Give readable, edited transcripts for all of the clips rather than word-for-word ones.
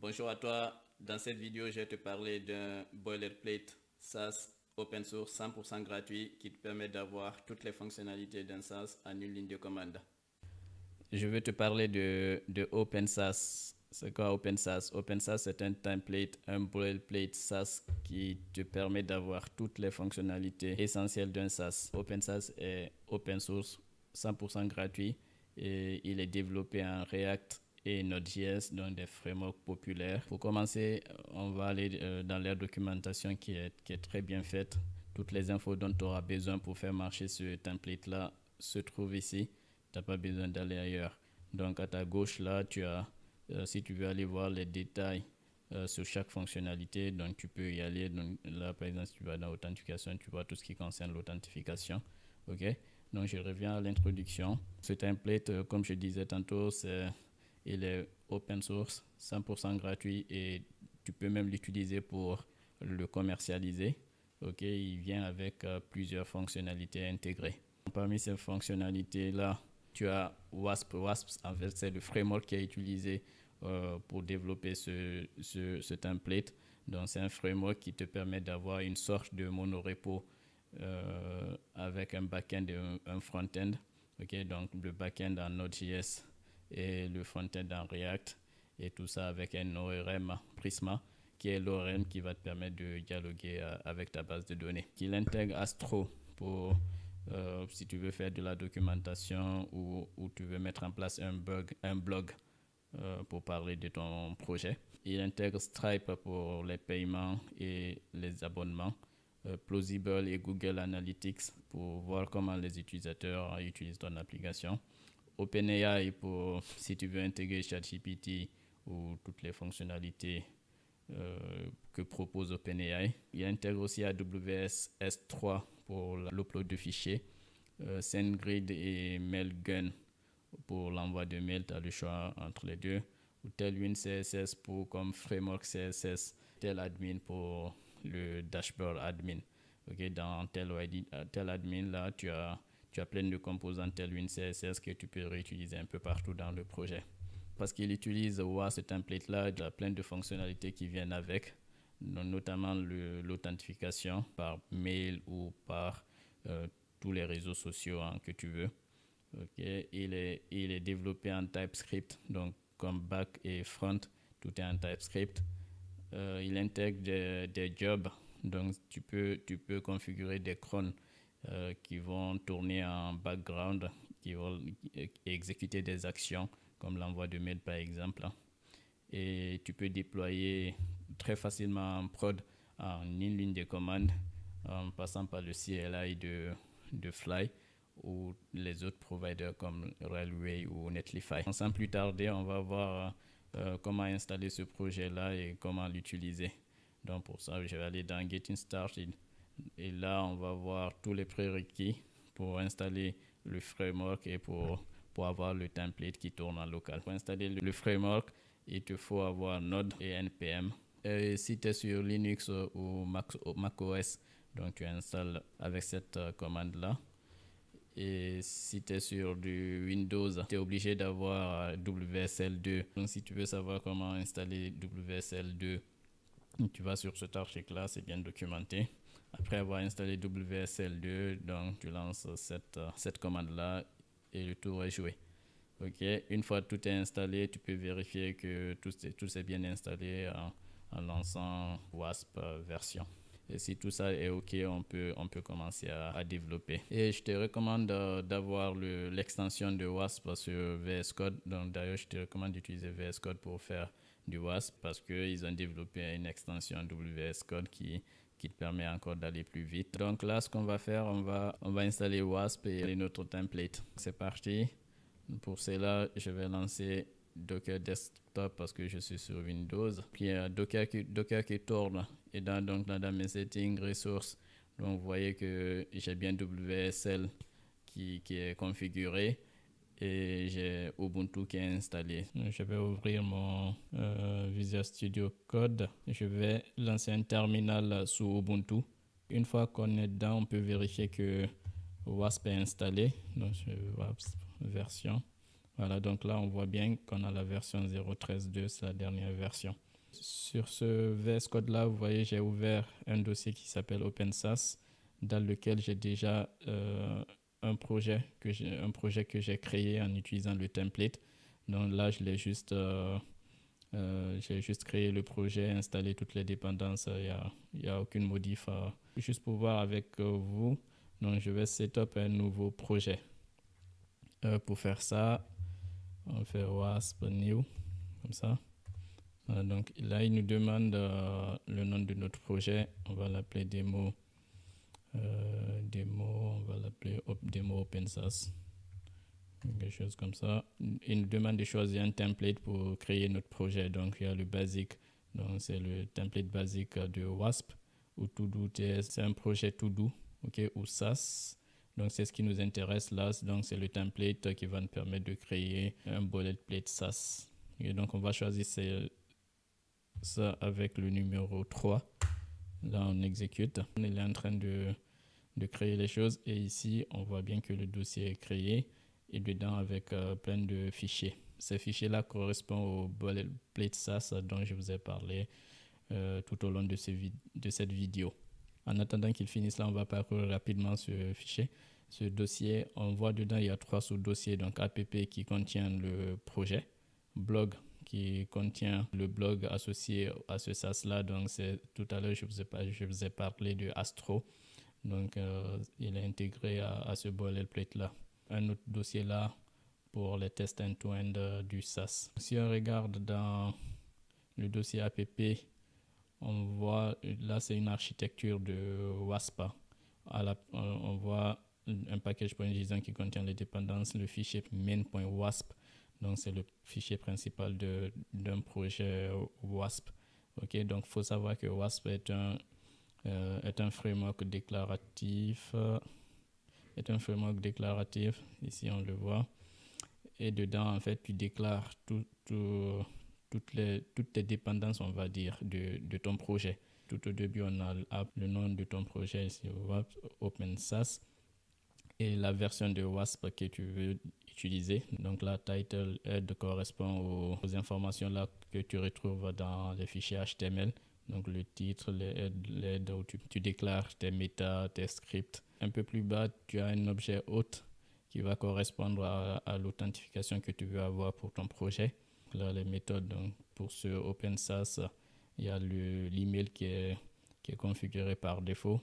Bonjour à toi, dans cette vidéo je vais te parler d'un boilerplate SaaS open source 100% gratuit qui te permet d'avoir toutes les fonctionnalités d'un SaaS en une ligne de commande. Je vais te parler de OpenSaaS. C'est quoi OpenSaaS? OpenSaaS c'est un template, un boilerplate SaaS qui te permet d'avoir toutes les fonctionnalités essentielles d'un SaaS. OpenSaaS est open source 100% gratuit et il est développé en React et Node.js, donc des frameworks populaires. Pour commencer, on va aller dans leur documentation qui est très bien faite. Toutes les infos dont tu auras besoin pour faire marcher ce template-là se trouvent ici. Tu n'as pas besoin d'aller ailleurs. Donc à ta gauche, là, tu as, si tu veux aller voir les détails sur chaque fonctionnalité, donc tu peux y aller. Donc là, par exemple, si tu vas dans l'authentification, tu vois tout ce qui concerne l'authentification. OK? Donc je reviens à l'introduction. Ce template, comme je disais tantôt, il est open source, 100% gratuit et tu peux même l'utiliser pour le commercialiser. Ok, il vient avec plusieurs fonctionnalités intégrées. Parmi ces fonctionnalités-là, tu as Wasp. Wasp, en fait, c'est le framework qui est utilisé pour développer ce template. Donc, c'est un framework qui te permet d'avoir une sorte de monorepo avec un back-end et un front-end. Ok, donc le back-end en Node.js et le front-end en React et tout ça avec un ORM Prisma qui est l'ORM qui va te permettre de dialoguer avec ta base de données. Il intègre Astro pour si tu veux faire de la documentation ou tu veux mettre en place un blog pour parler de ton projet. Il intègre Stripe pour les paiements et les abonnements. Plausible et Google Analytics pour voir comment les utilisateurs utilisent ton application. OpenAI pour si tu veux intégrer ChatGPT ou toutes les fonctionnalités que propose OpenAI. Il intègre aussi AWS S3 pour l'upload de fichiers. SendGrid et Mailgun pour l'envoi de mails, tu as le choix entre les deux. Ou Tailwind CSS pour comme framework CSS. Tailwind pour le dashboard admin. Okay, dans Tailwind là, tu as plein de composants Tailwind CSS que tu peux réutiliser un peu partout dans le projet. Parce qu'il utilise ce template là, il y a plein de fonctionnalités qui viennent avec, notamment l'authentification par mail ou par tous les réseaux sociaux que tu veux. Okay. Il est développé en TypeScript, donc comme back et front, tout est en TypeScript. Il intègre des jobs, donc tu peux configurer des crons qui vont tourner en background, qui vont exécuter des actions comme l'envoi de mail par exemple. Et tu peux déployer très facilement en prod en une ligne de commande en passant par le CLI de Fly ou les autres providers comme Railway ou Netlify. Sans plus tarder, on va voir comment installer ce projet-là et comment l'utiliser. Donc pour ça, je vais aller dans Getting Started et là, on va voir tous les prérequis pour installer le framework et pour avoir le template qui tourne en local. Pour installer le framework, il te faut avoir Node et NPM. Et si tu es sur Linux ou macOS, donc tu installes avec cette commande-là. Et si tu es sur du Windows, tu es obligé d'avoir WSL2. Donc si tu veux savoir comment installer WSL2, tu vas sur cet article-là, c'est bien documenté. Après avoir installé WSL2, donc tu lances cette commande-là et le tour est joué. Ok, une fois tout est installé, tu peux vérifier que tout s'est bien installé en lançant Wasp version. Et si tout ça est OK, on peut commencer à développer. Et je te recommande d'avoir l'extension de Wasp sur VS Code. Donc d'ailleurs, je te recommande d'utiliser VS Code pour faire du Wasp parce qu'ils ont développé une extension WS Code qui te permet encore d'aller plus vite. Donc là, ce qu'on va faire, on va installer Wasp et notre template. C'est parti. Pour cela, je vais lancer Docker Desktop parce que je suis sur Windows. Puis il y a Docker qui tourne. Et donc dans mes settings, ressources, donc vous voyez que j'ai bien WSL qui est configuré et j'ai Ubuntu qui est installé. Je vais ouvrir mon Visual Studio Code. Je vais lancer un terminal sous Ubuntu. Une fois qu'on est dedans, on peut vérifier que Wasp est installé. Donc Wasp version. Voilà, donc là on voit bien qu'on a la version 0.13.2, c'est la dernière version. Sur ce VS Code là, vous voyez, j'ai ouvert un dossier qui s'appelle OpenSAS, dans lequel j'ai déjà un projet que j'ai créé en utilisant le template. Donc là, j'ai juste créé le projet, installé toutes les dépendances. Il y a aucune modif. Juste pour voir avec vous. Donc je vais setup un nouveau projet. Pour faire ça, on fait wasp new, comme ça. Donc là, il nous demande le nom de notre projet. On va l'appeler démo. On va l'appeler démo OpenSAS. Quelque chose comme ça. Il nous demande de choisir un template pour créer notre projet. Donc il y a le basic. Donc c'est le template basique de WASP ou ToDo.js. C'est un projet ToDo, ou SAS. Donc c'est ce qui nous intéresse là. Donc c'est le template qui va nous permettre de créer un boilerplate SAS. Et donc on va choisir ça avec le numéro 3. Là on exécute. On est en train de créer les choses et ici on voit bien que le dossier est créé et dedans avec plein de fichiers. Ces fichiers là correspondent au boilerplate SAS dont je vous ai parlé tout au long de cette vidéo. En attendant qu'il finisse là, on va parcourir rapidement ce fichier. Ce dossier, on voit dedans il y a 3 sous-dossiers, donc app qui contient le projet, blog qui contient le blog associé à ce SAS là. Donc c'est tout à l'heure je vous ai parlé de Astro. Donc il est intégré à ce boilerplate là. Un autre dossier là pour les tests end-to-end du SAS. Si on regarde dans le dossier app, on voit là c'est une architecture de WASP. On voit un package.json qui contient les dépendances, le fichier main.wasp. Donc c'est le fichier principal d'un projet WASP. Donc il faut savoir que WASP est un framework déclaratif. Ici on le voit. Et dedans, en fait, tu déclares toutes tes dépendances, on va dire, de ton projet. Tout au début, on a le nom de ton projet, ici, OpenSAS, et la version de WASP que tu veux utiliser. Donc la title head correspond aux informations là que tu retrouves dans les fichiers HTML. Donc le titre, les head où tu déclares tes méta, tes scripts. Un peu plus bas, tu as un objet hôte qui va correspondre à l'authentification que tu veux avoir pour ton projet. Là, les méthodes, donc pour ce OpenSAS, il y a l'email qui est configuré par défaut.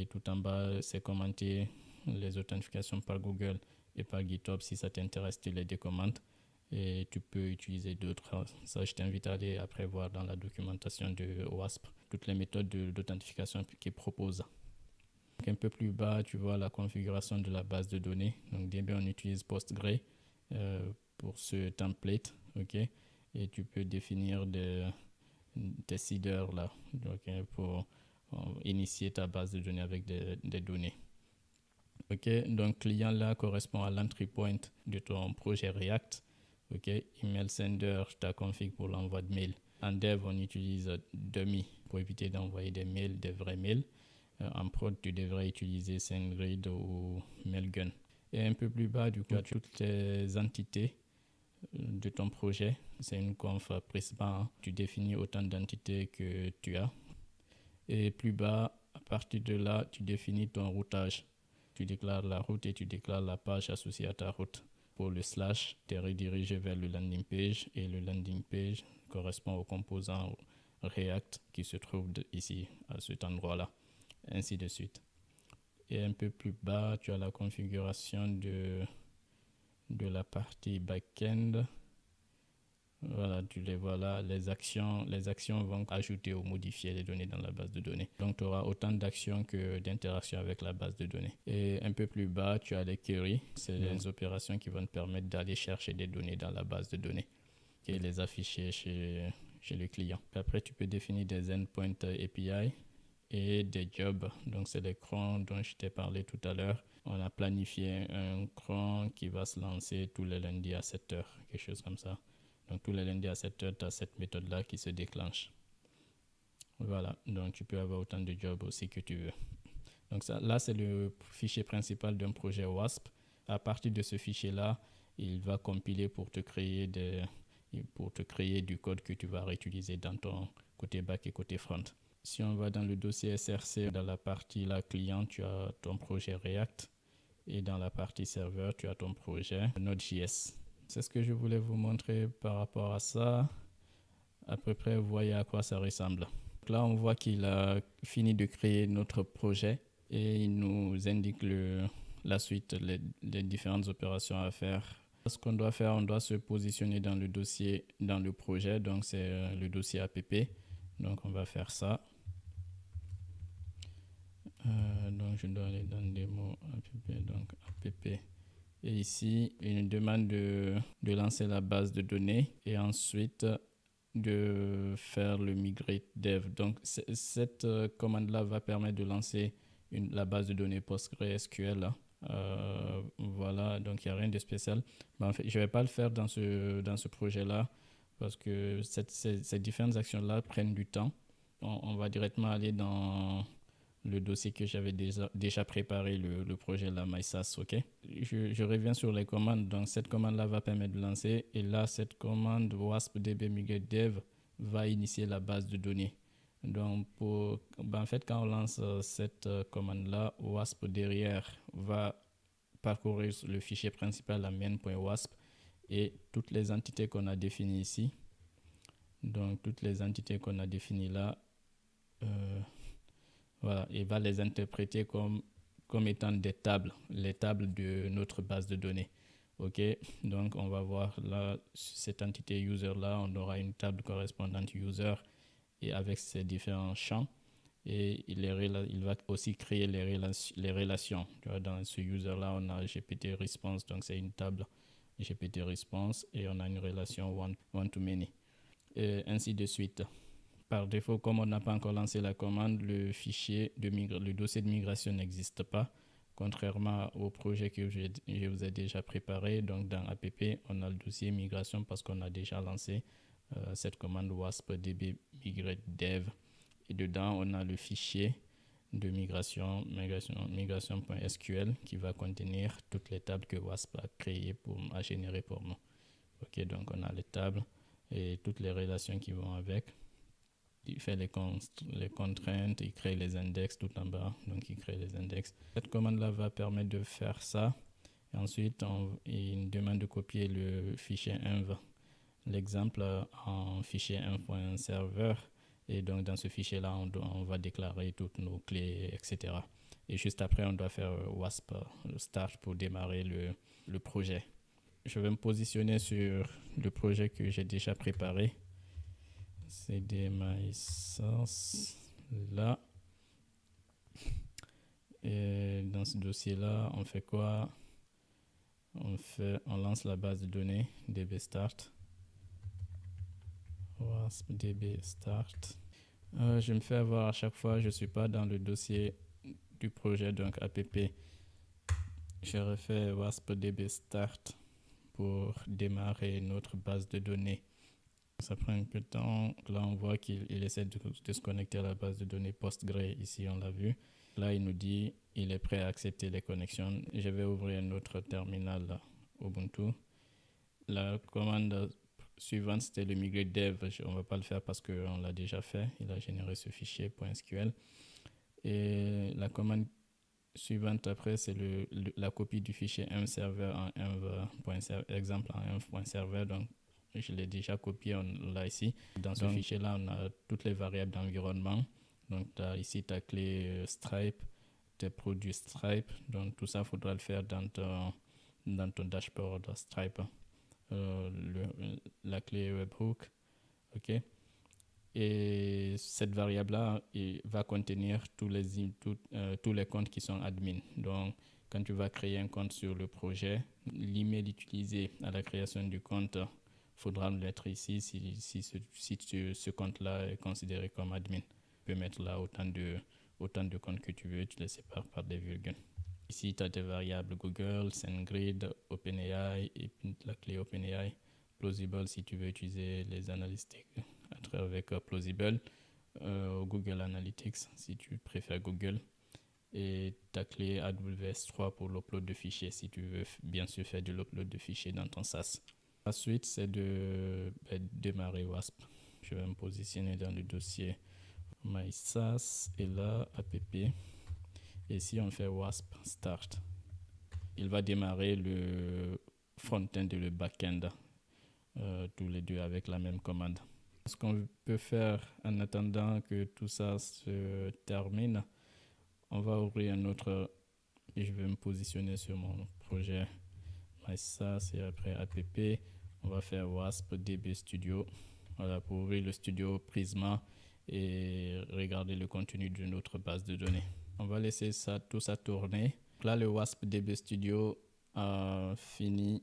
Tout en bas, c'est commenté les authentifications par Google et par GitHub. Si ça t'intéresse, tu les décommentes et tu peux utiliser d'autres. Ça, je t'invite à aller après voir dans la documentation de WASP toutes les méthodes d'authentification qu'ils proposent. Un peu plus bas, tu vois la configuration de la base de données. Donc, DB, on utilise Postgre pour ce template. Et tu peux définir des seeders là, pour initier ta base de données avec des données. Donc client là correspond à l'entry point de ton projet React. Email sender, ta config pour l'envoi de mail. En dev, on utilise Dummy pour éviter d'envoyer des mails, des vrais mails. En prod, tu devrais utiliser SendGrid ou Mailgun. Et un peu plus bas, du coup, tu as toutes les entités de ton projet. C'est une conf Prisma. Tu définis autant d'entités que tu as. Et plus bas, à partir de là, tu définis ton routage. Tu déclares la route et tu déclares la page associée à ta route. Pour le slash, tu es redirigé vers le landing page et le landing page correspond au composant React qui se trouve ici, à cet endroit-là. Ainsi de suite. Et un peu plus bas, tu as la configuration de la partie back-end. Voilà, tu les vois là. Les actions vont ajouter ou modifier les données dans la base de données. Donc, tu auras autant d'actions que d'interactions avec la base de données. Et un peu plus bas, tu as les queries. C'est les opérations qui vont te permettre d'aller chercher des données dans la base de données et les afficher chez le client. Après, tu peux définir des endpoints API et des jobs. Donc, c'est les crons dont je t'ai parlé tout à l'heure. On a planifié un cron qui va se lancer tous les lundis à 7h, quelque chose comme ça. Donc, tous les lundis à 7h, tu as cette méthode-là qui se déclenche. Voilà, donc tu peux avoir autant de jobs aussi que tu veux. Donc, là, c'est le fichier principal d'un projet WASP. À partir de ce fichier-là, il va compiler pour te créer pour te créer du code que tu vas réutiliser dans ton côté back et côté front. Si on va dans le dossier SRC, dans la partie là, client, tu as ton projet React et dans la partie serveur, tu as ton projet Node.js. C'est ce que je voulais vous montrer par rapport à ça. À peu près, vous voyez à quoi ça ressemble. Donc là, on voit qu'il a fini de créer notre projet et il nous indique la suite, les différentes opérations à faire. Ce qu'on doit faire, on doit se positionner dans le dossier, dans le projet. Donc, c'est le dossier app. Donc, on va faire ça. Donc, je dois aller dans démo app. Donc, app. Et ici, il nous demande de lancer la base de données et ensuite de faire le migrate dev. Donc, cette commande-là va permettre de lancer la base de données PostgreSQL. Voilà, donc il n'y a rien de spécial. Mais en fait, je ne vais pas le faire dans ce projet-là parce que ces différentes actions-là prennent du temps. On va directement aller dans le dossier que j'avais déjà préparé, le projet là, MySAS, ok. Je reviens sur les commandes. Donc, cette commande-là va permettre de lancer. Et là, cette commande wasp-db migrate dev va initier la base de données. Donc, en fait, quand on lance cette commande-là, wasp derrière va parcourir le fichier principal à main.wasp et toutes les entités qu'on a définies ici. Donc, toutes les entités qu'on a définies là, voilà, il va les interpréter comme étant des tables, les tables de notre base de données. Ok, donc on va voir là, cette entité user là, on aura une table correspondante user et avec ses différents champs. Et il va aussi créer les relations. Tu vois, dans ce user là, on a GPT response, donc c'est une table GPT response et on a une relation one to many. Et ainsi de suite. Par défaut, comme on n'a pas encore lancé la commande, le dossier de migration n'existe pas, contrairement au projet que je vous ai déjà préparé. Donc dans app, on a le dossier migration parce qu'on a déjà lancé cette commande wasp-db migrate dev. Et dedans, on a le fichier de migration.sql qui va contenir toutes les tables que WASP a générées pour nous. Ok, donc on a les tables et toutes les relations qui vont avec. Il fait les contraintes, il crée les index tout en bas, donc il crée les index. Cette commande-là va permettre de faire ça. Et ensuite, il nous demande de copier le fichier env, l'exemple en fichier env.server. Et donc, dans ce fichier-là, on va déclarer toutes nos clés, etc. Et juste après, on doit faire wasp start pour démarrer le projet. Je vais me positionner sur le projet que j'ai déjà préparé. C'est des MySAS là. Et dans ce dossier-là, on fait quoi? On lance la base de données dbstart. Wasp dbstart. Je me fais avoir à chaque fois, je ne suis pas dans le dossier du projet, donc app. Je refais wasp dbstart pour démarrer notre base de données. Ça prend un peu de temps. Là, on voit qu'il essaie de se connecter à la base de données Postgre. Ici, on l'a vu. Là, il nous dit il est prêt à accepter les connexions. Je vais ouvrir un autre terminal là, Ubuntu. La commande suivante, c'était le migrate dev. On ne va pas le faire parce qu'on l'a déjà fait. Il a généré ce fichier .sql. Et la commande suivante après, c'est la copie du fichier mserver en exemple en env.server. Donc, je l'ai déjà copié, on l'a ici. Dans ce fichier-là, on a toutes les variables d'environnement. Donc, ici ta clé Stripe, tes produits Stripe. Donc, tout ça, il faudra le faire dans ton dashboard Stripe. La clé webhook. OK. Et cette variable-là va contenir tous les comptes qui sont admin. Donc, quand tu vas créer un compte sur le projet, l'email utilisé à la création du compte, faudra le mettre ici si ce compte-là est considéré comme admin. Tu peux mettre là autant de comptes que tu veux, tu les sépares par des virgules. Ici, tu as des variables Google, SendGrid, OpenAI et la clé OpenAI. Plausible si tu veux utiliser les analytics avec Plausible. Google Analytics si tu préfères Google. Et ta clé AWS 3 pour l'upload de fichiers si tu veux bien sûr faire de l'upload de fichiers dans ton SaaS. La suite, c'est de démarrer WASP. Je vais me positionner dans le dossier MySAS et là, app. Et si on fait WASP Start, il va démarrer le front-end et le back-end, tous les deux avec la même commande. Ce qu'on peut faire en attendant que tout ça se termine, on va ouvrir un autre et je vais me positionner sur mon projet MySAS et après app. On va faire WASP DB Studio. Voilà, pour ouvrir le studio Prisma et regarder le contenu de notre base de données. On va laisser tout ça tourner. Là, le WASP DB Studio a fini.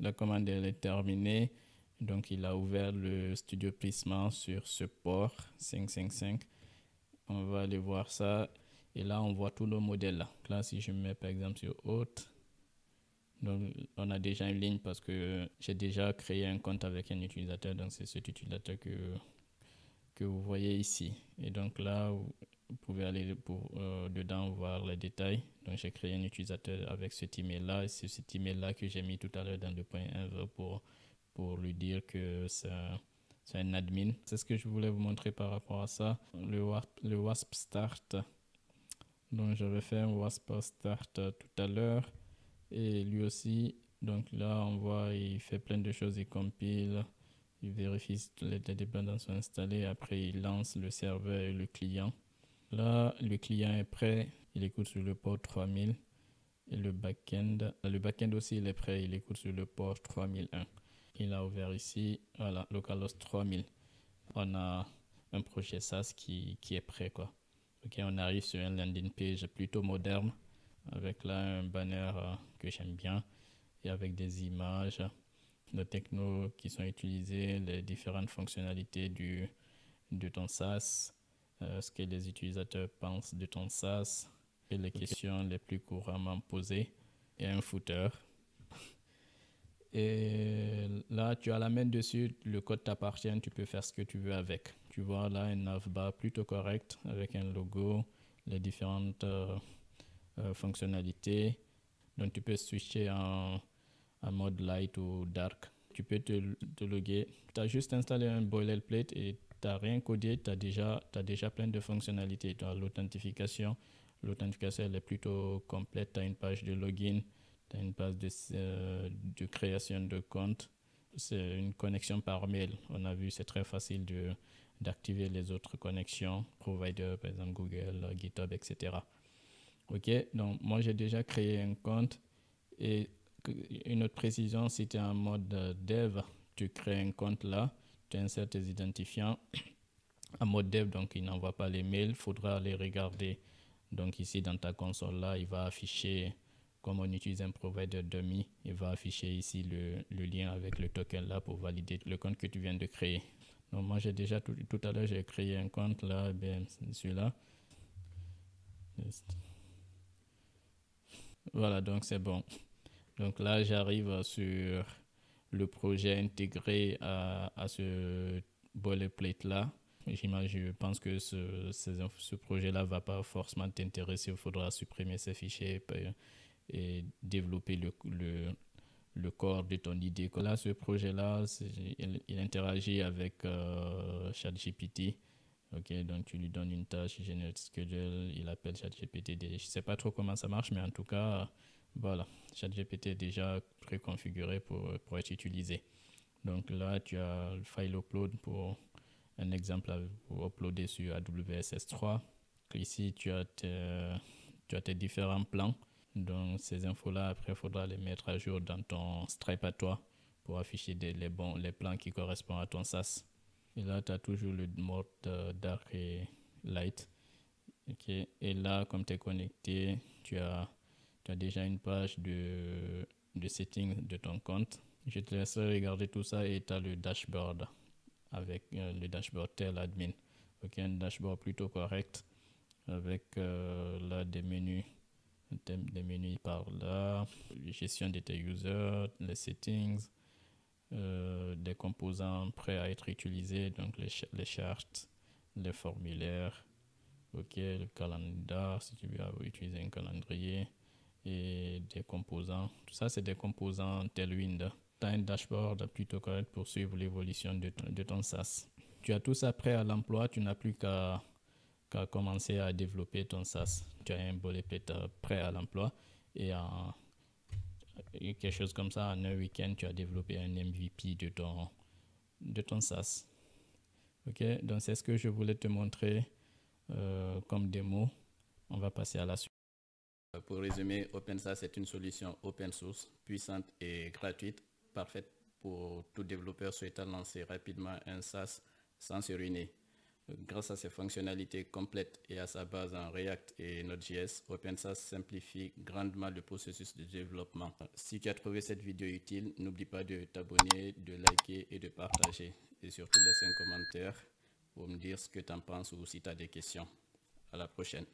La commande elle est terminée. Donc, il a ouvert le studio Prisma sur ce port 555. On va aller voir ça. Et là, on voit tous nos modèles. Là, si je me mets par exemple sur Hôte, donc on a déjà une ligne parce que j'ai déjà créé un compte avec un utilisateur. Donc, c'est cet utilisateur que vous voyez ici. Et donc là, vous pouvez aller dedans voir les détails. Donc, j'ai créé un utilisateur avec cet email-là. Et c'est cet email-là que j'ai mis tout à l'heure dans le point env pour lui dire que c'est un admin. C'est ce que je voulais vous montrer par rapport à ça. Le WASP Start. Donc, je vais faire un WASP Start tout à l'heure. Et lui aussi, donc là, on voit, il fait plein de choses. Il compile, il vérifie si les dépendances sont installées. Après, il lance le serveur et le client. Là, le client est prêt. Il écoute sur le port 3000. Et le backend aussi, il est prêt. Il écoute sur le port 3001. Il a ouvert ici, voilà, localhost 3000. On a un projet SaaS qui est prêt, quoi. Ok, on arrive sur un landing page plutôt moderne avec là un banner que j'aime bien et avec des images, de technos qui sont utilisés, les différentes fonctionnalités de ton SaaS, ce que les utilisateurs pensent de ton SaaS et les questions les plus couramment posées et un footer. Et là, tu as la main dessus, le code t'appartient, tu peux faire ce que tu veux avec. Tu vois là un navbar plutôt correct avec un logo, les différentes fonctionnalités. Donc tu peux switcher en mode light ou dark. Tu peux te loguer. Tu as juste installé un boilerplate et tu n'as rien codé, tu as déjà plein de fonctionnalités. Tu as l'authentification. L'authentification elle est plutôt complète. Tu as une page de login, tu as une page de création de compte. C'est une connexion par mail. On a vu, c'est très facile d'activer les autres connexions, provider, par exemple Google, GitHub, etc. Ok, donc moi j'ai déjà créé un compte et une autre précision, si tu es en mode dev, tu crées un compte là, tu insères tes identifiants. En mode dev, donc il n'envoie pas les mails, il faudra aller regarder. Donc ici dans ta console là, il va afficher, comme on utilise un provider dummy, il va afficher ici le lien avec le token là pour valider le compte que tu viens de créer. Donc moi j'ai déjà tout à l'heure j'ai créé un compte là, bien celui-là. Voilà, donc c'est bon. Donc là, j'arrive sur le projet intégré à ce boilerplate-là. Je pense que ce projet-là ne va pas forcément t'intéresser. Il faudra supprimer ces fichiers et développer le corps de ton idée. Là, ce projet-là, il interagit avec ChatGPT. Ok, donc tu lui donnes une tâche, generate schedule, il appelle ChatGPT. Je ne sais pas trop comment ça marche, mais en tout cas, voilà, ChatGPT est déjà préconfiguré pour être utilisé. Donc là, tu as le file upload pour un exemple pour uploader sur AWS S3. Ici, tu as tes différents plans. Donc ces infos-là, après, il faudra les mettre à jour dans ton Stripe à toi pour afficher les plans qui correspondent à ton SaaS. Et là, tu as toujours le mode dark et light. Okay. Et là, comme tu es connecté, tu as déjà une page de settings de ton compte. Je te laisserai regarder tout ça et tu as le dashboard avec le dashboard tel admin. Ok, un dashboard plutôt correct avec là des menus par là, gestion de tes users, les settings, des composants prêts à être utilisés, donc les charts, les formulaires, ok, le calendar si tu veux utiliser un calendrier et des composants. Tout ça, c'est des composants Tailwind. tu as un dashboard plutôt correct pour suivre l'évolution de ton SaaS. Tu as tout ça prêt à l'emploi, tu n'as plus qu'à commencer à développer ton SaaS. Tu as un boilerplate prêt à l'emploi et quelque chose comme ça, en un week-end, tu as développé un MVP de ton SaaS. Ok, donc c'est ce que je voulais te montrer comme démo. On va passer à la suite. Pour résumer, OpenSaaS est une solution open source, puissante et gratuite, parfaite pour tout développeur souhaitant lancer rapidement un SaaS sans se ruiner. Grâce à ses fonctionnalités complètes et à sa base en React et Node.js, OpenSaaS simplifie grandement le processus de développement. Si tu as trouvé cette vidéo utile, n'oublie pas de t'abonner, de liker et de partager. Et surtout, laisse un commentaire pour me dire ce que tu en penses ou si tu as des questions. À la prochaine.